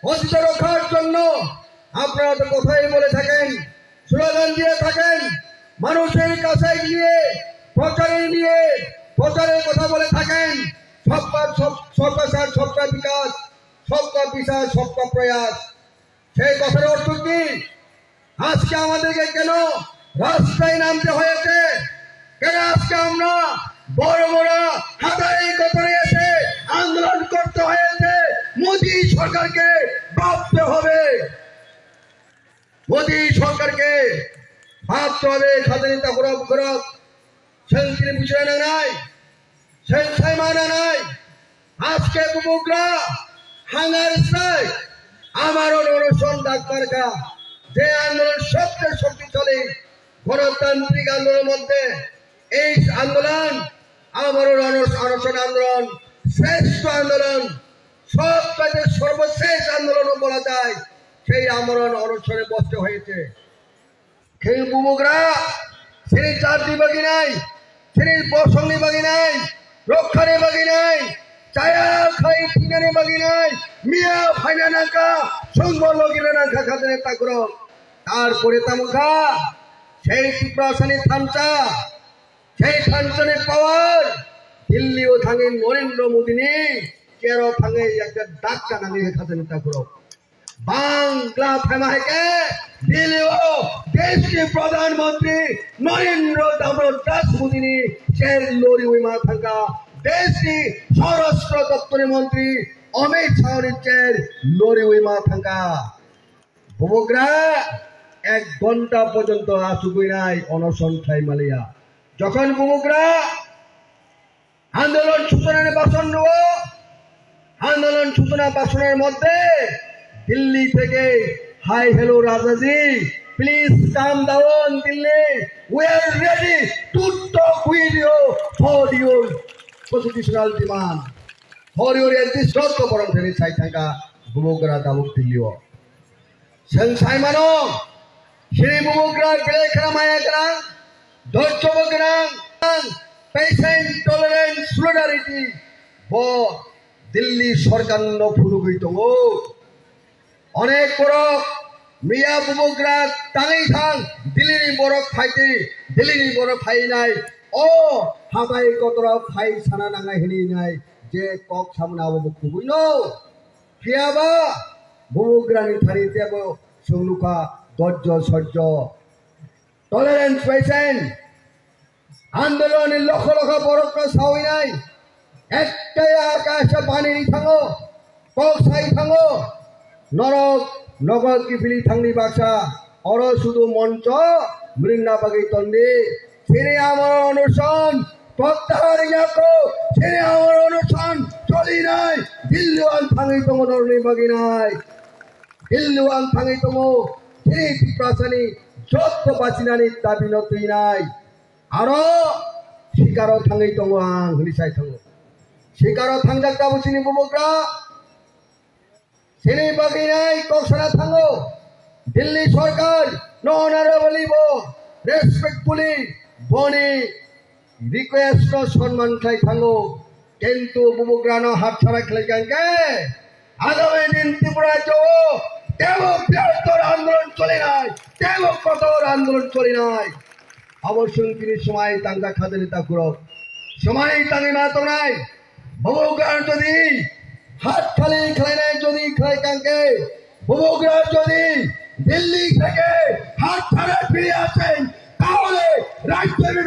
অতীত রক্ষার জন্য আপনারা তো কথাই বলে থাকেন, স্লোগান দিয়ে থাকেন, মানুষের কাছে গিয়ে প্রচারের কথা বলে থাকেন, সবকা সাথ সবকা বিকাশ, সবকা বিকাশ সবকা প্রয়াস। সেই কথার অর্থ কি? আজকে আমাদেরকে কেন রাস্তায় নামতে হয়েছে? কেন আজকে আমরা বড় বড় হাজারে কতরে এসে আন্দোলন করতে হয়েছে? মোদী সরকারকে ভাবতে হবে, মোদী সরকারকে ভাবতে হবে। স্বাধীনতা গৌরব সেন্সির বিষয় নাই, সেন্সাই মানা নাই। আজকে বুবুকরা হাঙ্গার স্ট্রাইক, আমার অনশন ডাক্তারকা, যে আন্দোলন সবচেয়ে শক্তিশালী গণতান্ত্রিক আন্দোলনের মধ্যে এই আন্দোলন, আমার অনশন আন্দোলন শ্রেষ্ঠ আন্দোলন, সবচেয়ে সর্বশেষ আন্দোলন বলা যায়। সেই আন্দোলন অনশনে বসতে হয়েছে। সেই বুবুকরা শ্রেণীর চাকরি বাকি নাই, শ্রেণীর প্রসঙ্গে বাকি নাই, রক্ষারে বাকি নাই, চায়া খাই ঠিকানে বাকি নাই, মিয়া ফাইনা নাকা সুন্দর লগিনা নাকা খাতে তাকর তারপরে তামুখা সেই ত্রিপুরাসানি থামচা, সেই থামচনের পাওয়ার দিল্লিও থাঙে নরেন্দ্র মোদী নি কেরো থাঙে একটা ডাক্কা নামিয়ে খাতে তাকর বাংলা ফেমাকে দিল্লিও देश के प्रधानमंत्री नरेंद्र दास मोदी ने शेर लोरी उमा थंका, देश की स्वराष्ट्र दप्तर मंत्री अमित शाह ने शेर लोरी उमा थंका। बुबुकरा एक घंटा पर्यंत आसुकुई नाई अनशन खाई मालिया। যখন বুবুকরা আন্দোলন সূচনার ভাষণ দেব, আন্দোলন সূচনা ভাষণের মধ্যে দিল্লি থেকে hi hello Rajaji, please calm down Delhi, we are ready to talk with you for your constitutional demand, for your existence for any side thanga Bumukra Dabuk Dilio Sansai Mano Shri Bumukra Belekra Mayakra Dochobokra patient tolerance solidarity for Delhi Sarkar no Puluguito অনেক বড় মিয়া বুবুকরা টাঙাই থাং দিল্লির বড় ফাইতে দিল্লির বড় phi নাই ও হাবাই কতরা phi সানা নাঙা হিনি নাই যে cock সামনা আবু কুবুইন ফিয়াবা বুবুকরানি থারি দেব সংলুকা ধৈর্য সহ্য টলারেন্স পাইছেন আন্দোলনের লক্ষ লক্ষ বড় সাউই নাই একটাই আকাশে পানি থাঙো কক সাই থাঙো নরক নগদ কি ফিলি থাংনি বাক্সা অর শুধু মঞ্চ মৃঙ্গা বাগি তন্দি ছেড়ে আমার অনুষ্ঠান প্রত্যাহার ইয়াকো ছেড়ে আমার অনুষ্ঠান চলি নাই দিল্লিওয়ান থাঙি তম নরনি বাগি নাই দিল্লিওয়ান থাঙি তম ছেড়ে ত্রিপ্রাসানি যত বাচিনানি দাবি নতুই নাই আরো শিকারও থাঙি তম আং হলিসাই থাঙো শিকারও থাংজাক দাবুচিনি বুবুকরা Sini bagi naik kok sana tanggo Delhi Sarkar no honorable bo respectfully boni request no সম্মান খাই tanggo কিন্তু বুবুকরা no হাত ছাড়া খেলে কাঙ্কে আগামী দিন ত্রিপুরা jo দেব বৃহত্তর আন্দোলন চলে নাই দেব কঠোর আন্দোলন চলে নাই অবশ্যই তিনি সময় তাঙ্গা খাতে নেতা করো সময় তাঙ্গি মা তো নাই বুবুকরা যদি হাত খালি খেলে নাই যদি খেলে কাঙ্কে বুবুকরা যদি দিল্লি থেকে হাত ছাড়া ফিরে আসেন তাহলে রাজ্যের